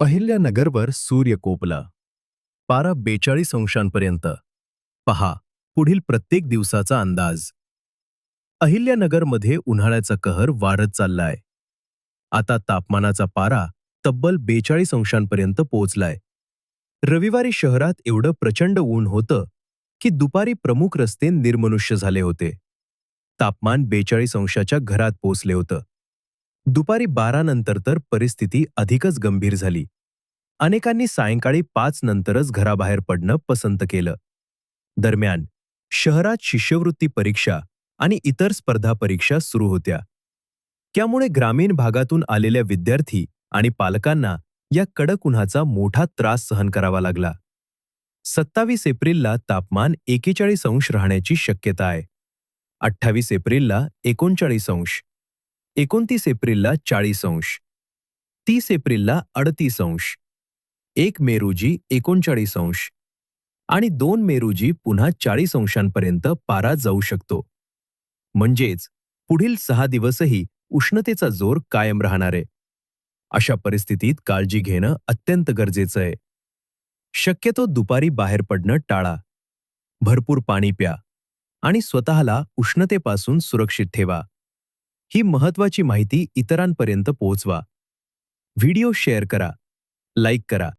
अहिल्यानगरवर सूर्य कोपला. पारा 42 अंशांपर्यंत. पहा पुढील प्रत्येक दिवसाचा अंदाज. अहिल्यानगरमध्ये उन्हाळ्याचा कहर वाढत चाललाय. आता तापमानाचा पारा तब्बल 42 अंशांपर्यंत पोहोचलाय. रविवारी शहरात एवढं प्रचंड ऊन होतं की दुपारी प्रमुख रस्ते निर्मनुष्य झाले होते. तापमान 42 अंशाच्या घरात पोहोचले होतं. दुपारी 12 नंतर तर परिस्थिती अधिकच गंभीर झाली. अनेकांनी सायंकाळी 5 नंतरच घराबाहेर पडणं पसंत केलं. दरम्यान शहरात शिष्यवृत्ती परीक्षा आणि इतर स्पर्धा परीक्षा सुरू होत्या. त्यामुळे ग्रामीण भागातून आलेल्या विद्यार्थी आणि पालकांना या कडक उन्हाचा मोठा त्रास सहन करावा लागला. 27 एप्रिलला तापमान 41 अंश राहण्याची शक्यता आहे. 28 एप्रिलला 39 अंश, 29 एप्रिलला 40 अंश, 30 एप्रिलला 38 अंश, 1 मे रोजी 39 अंश आणि 2 मे रोजी पुन्हा 40 अंशांपर्यंत पारा जाऊ शकतो. म्हणजेच पुढील 6 दिवसही उष्णतेचा जोर कायम राहणार आहे. अशा परिस्थितीत काळजी घेणं अत्यंत गरजेचं आहे. शक्यतो दुपारी बाहेर पडणं टाळा. भरपूर पाणी प्या आणि स्वतःला उष्णतेपासून सुरक्षित ठेवा. ही महत्त्वाची माहिती इतरांपर्यंत पोहोचवा. व्हिडिओ शेअर करा, लाईक करा